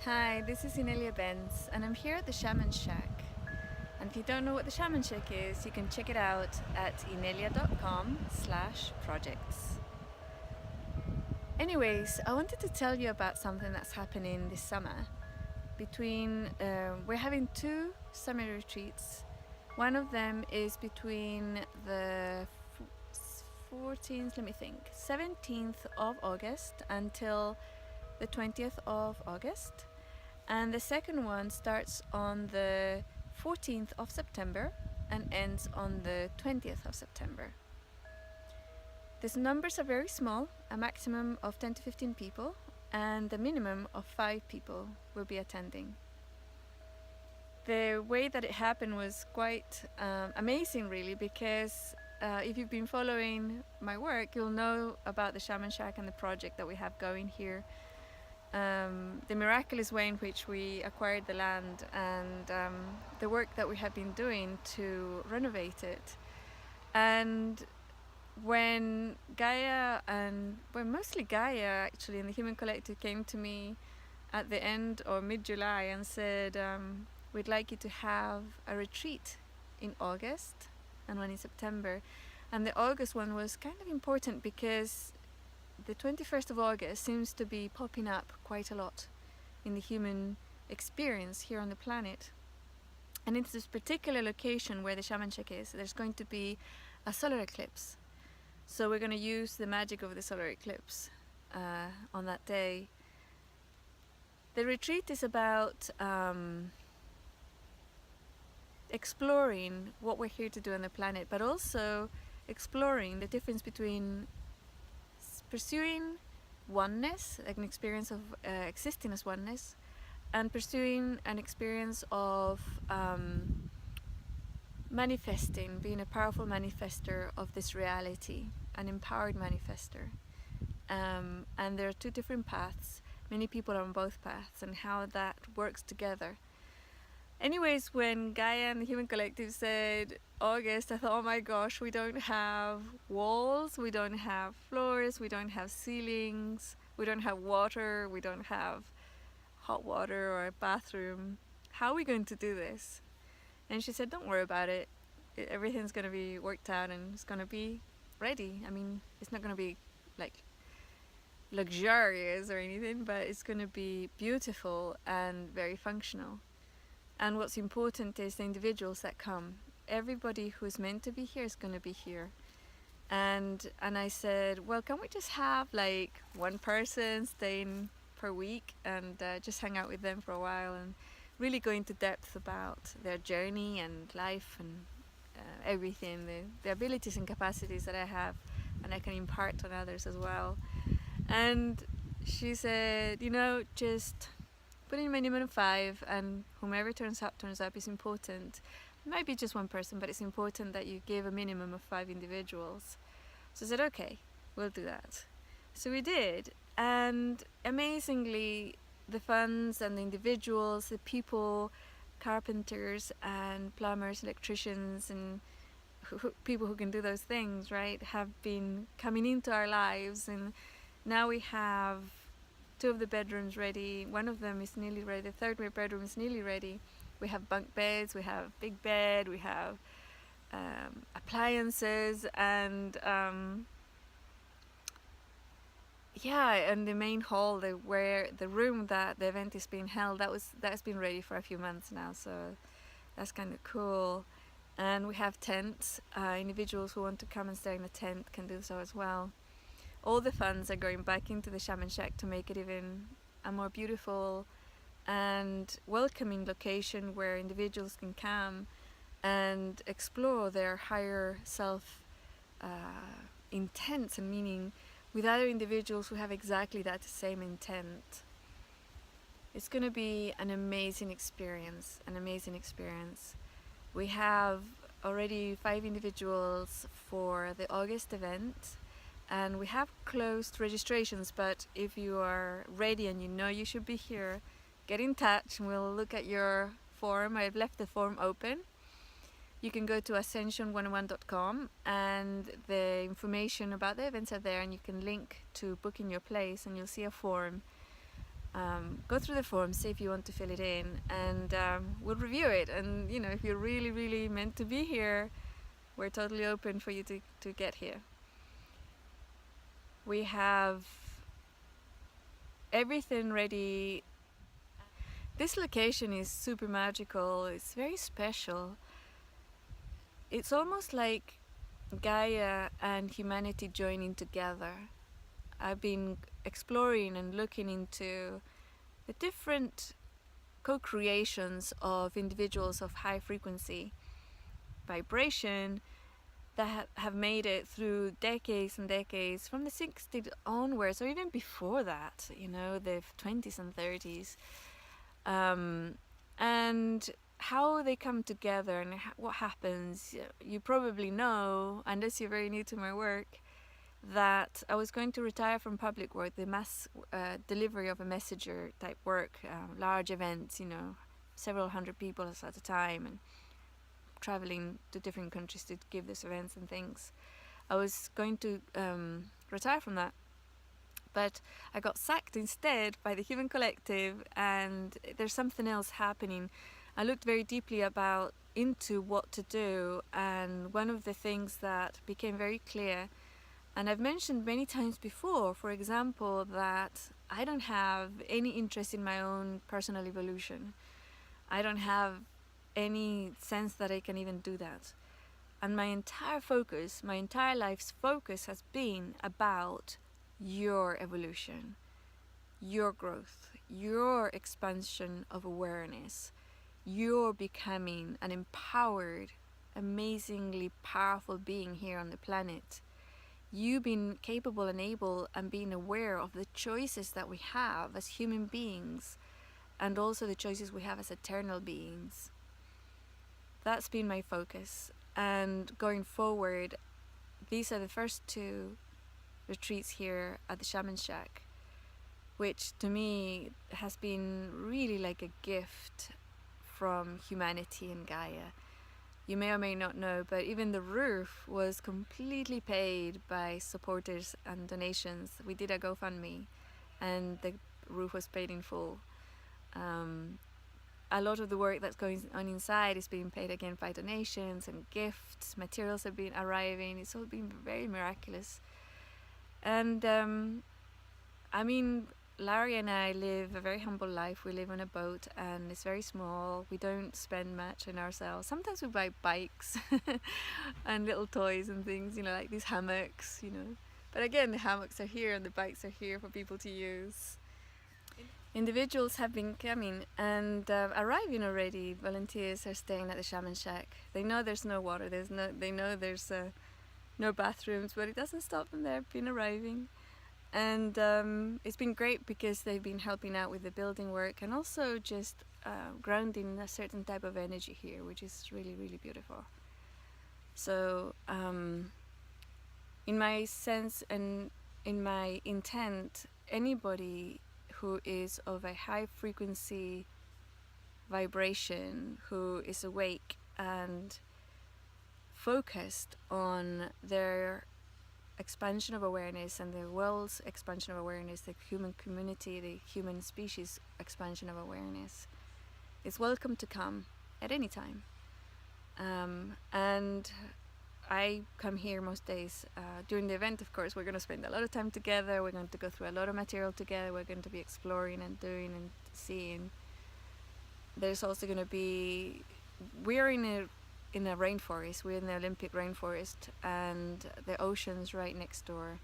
Hi, this is Inelia Benz, and I'm here at the Shaman Shack. And if you don't know what the Shaman Shack is, you can check it out at inelia.com/projects. Anyways, I wanted to tell you about something that's happening this summer. We're having two summer retreats. One of them is between the 17th of August until the 20th of August. And the second one starts on the 14th of September and ends on the 20th of September. These numbers are very small, a maximum of 10 to 15 people, and the minimum of 5 people will be attending. The way that it happened was quite amazing, really, because if you've been following my work, you'll know about the Shaman Shack and the project that we have going here. The miraculous way in which we acquired the land and the work that we have been doing to renovate it. And when mostly Gaia actually, and the Human Collective came to me at the end or mid-July and said, we'd like you to have a retreat in August and one in September. And the August one was kind of important because the 21st of August seems to be popping up quite a lot in the human experience here on the planet. And it's this particular location where the Shaman Shack is. There's going to be a solar eclipse. So we're going to use the magic of the solar eclipse on that day. The retreat is about exploring what we're here to do on the planet, but also exploring the difference between pursuing oneness, like an experience of existing as oneness, and pursuing an experience of manifesting, being a powerful manifester of this reality, an empowered manifester. And there are two different paths. Many people are on both paths, and how that works together. Anyways, when Gaia and the Human Collective said August, I thought, oh my gosh, we don't have walls, we don't have floors, we don't have ceilings, we don't have water, we don't have hot water or a bathroom. How are we going to do this? And she said, don't worry about it. Everything's going to be worked out and it's going to be ready. I mean, it's not going to be like luxurious or anything, but it's going to be beautiful and very functional. And what's important is the individuals that come. Everybody who's meant to be here is going to be here. And I said, well, can we just have like one person staying per week and just hang out with them for a while and really go into depth about their journey and life and everything, the abilities and capacities that I have and I can impart on others as well. And she said, just put in a minimum of 5, and whomever turns up is important. It might be just one person, but it's important that you give a minimum of 5 individuals. So I said, okay, we'll do that. So we did, and amazingly, the funds and the individuals, the people, carpenters and plumbers, electricians, and people who can do those things, right, have been coming into our lives. And now we have 2 of the bedrooms ready, one of them is nearly ready, the third bedroom is nearly ready. We have bunk beds, we have big bed, we have appliances, and and the main hall, where the room that the event is being held, that's been ready for a few months now, so that's kind of cool. And we have tents. Individuals who want to come and stay in a tent can do so as well. All the funds are going back into the Shaman Shack to make it even a more beautiful and welcoming location where individuals can come and explore their higher self intents and meaning with other individuals who have exactly that same intent. It's going to be an amazing experience, We have already 5 individuals for the August event, and we have closed registrations, but if you are ready and you know you should be here, get in touch and we'll look at your form. I've left the form open. You can go to ascension101.com and the information about the events are there, and you can link to booking your place and you'll see a form. go through the form, see if you want to fill it in, and we'll review it. And if you're really, really meant to be here, we're totally open for you to get here. We have everything ready. This location is super magical. It's very special. It's almost like Gaia and humanity joining together. I've been exploring and looking into the different co-creations of individuals of high frequency vibration that have made it through decades and decades, from the 60s onwards, or even before that, the 20s and 30s, and how they come together and what happens. You probably know, unless you're very new to my work, that I was going to retire from public work, the mass delivery of a messenger type work, large events, several hundred people at a time, and traveling to different countries to give these events and things. I was going to retire from that, but I got sacked instead by the Human Collective, and there's something else happening. I looked very deeply into what to do, and one of the things that became very clear, and I've mentioned many times before, for example, that I don't have any interest in my own personal evolution. I don't have any sense that I can even do that. And my entire life's focus has been about your evolution, your growth, your expansion of awareness, your becoming an empowered, amazingly powerful being here on the planet. You being capable and able and being aware of the choices that we have as human beings, and also the choices we have as eternal beings. That's been my focus. And going forward, these are the first 2 retreats here at the Shaman Shack, which to me has been really like a gift from humanity and Gaia. You may or may not know, but even the roof was completely paid by supporters and donations. We did a GoFundMe, and the roof was paid in full. A lot of the work that's going on inside is being paid again by donations and gifts. Materials have been arriving. It's all been very miraculous. And Larry and I live a very humble life. We live on a boat, and it's very small. We don't spend much on ourselves. Sometimes we buy bikes and little toys and things, like these hammocks, But again, the hammocks are here and the bikes are here for people to use. Individuals have been coming and arriving already. Volunteers are staying at the Shaman Shack. They know there's no water. They know there's no bathrooms, but it doesn't stop them. They've been arriving, and it's been great because they've been helping out with the building work and also just grounding a certain type of energy here, which is really, really beautiful. So, in my sense and in my intent, anybody who is of a high frequency vibration, who is awake and focused on their expansion of awareness and the world's expansion of awareness, the human community, the human species expansion of awareness, is welcome to come at any time. And I come here most days. During the event, of course, we're going to spend a lot of time together. We're going to go through a lot of material together. We're going to be exploring and doing and seeing. There's also going to be, we're in a rainforest. We're in the Olympic rainforest, and the ocean's right next door.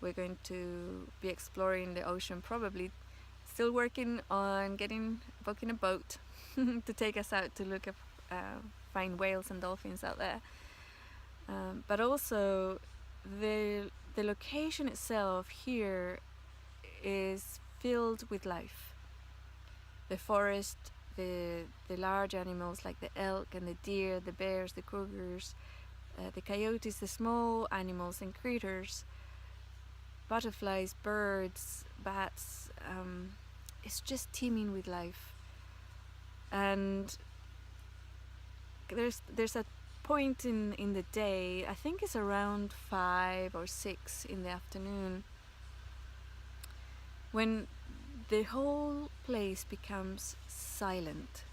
We're going to be exploring the ocean, probably still working on booking a boat to take us out to look at find whales and dolphins out there. But also the location itself here is filled with life. The forest, the large animals like the elk and the deer, the bears, the cougars, the coyotes, the small animals and critters, butterflies, birds, bats, it's just teeming with life. And there's a point in the day, I think it's around 5 or 6 in the afternoon, when the whole place becomes silent.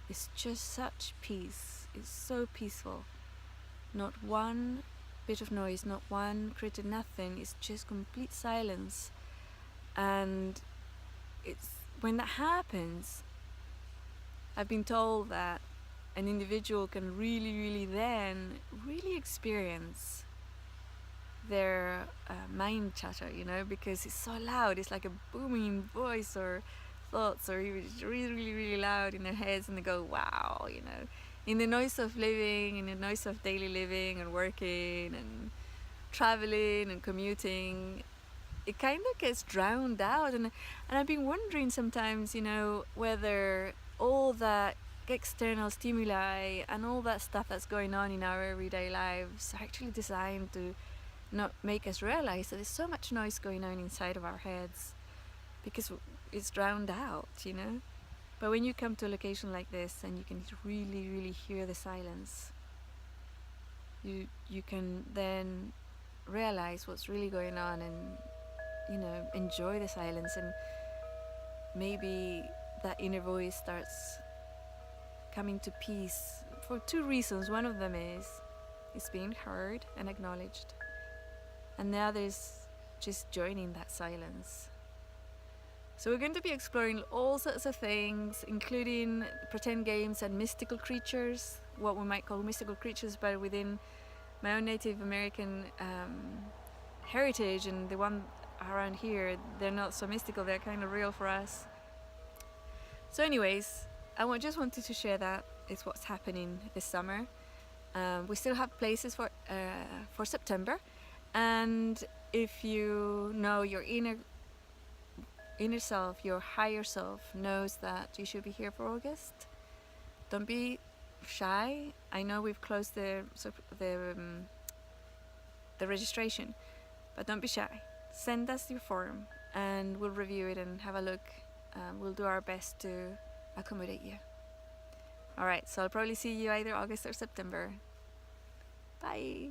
It's just such peace. It's so peaceful. Not one bit of noise, not one critter, nothing. It's just complete silence. And it's when that happens, I've been told that an individual can really then really experience their mind chatter, because it's so loud. It's like a booming voice or thoughts, or it's really loud in their heads, and they go, wow, in the noise of living, in the noise of daily living and working and traveling and commuting, it kind of gets drowned out. And I've been wondering sometimes, whether all that external stimuli and all that stuff that's going on in our everyday lives are actually designed to not make us realize that there's so much noise going on inside of our heads because it's drowned out, But when you come to a location like this and you can really hear the silence, you can then realize what's really going on and, enjoy the silence. And maybe that inner voice starts coming to peace for two reasons. One of them is it's being heard and acknowledged, and the other is just joining that silence. So we're going to be exploring all sorts of things, including pretend games and mystical creatures, what we might call mystical creatures, but within my own Native American heritage and the one around here, they're not so mystical, they're kind of real for us. So anyways, I just wanted to share that it's what's happening this summer. We still have places for September, and if you know your inner self, your higher self knows that you should be here for August, don't be shy. I know we've closed the registration, but don't be shy. Send us your form and we'll review it and have a look. We'll do our best to accommodate you. Alright, so I'll probably see you either August or September. Bye!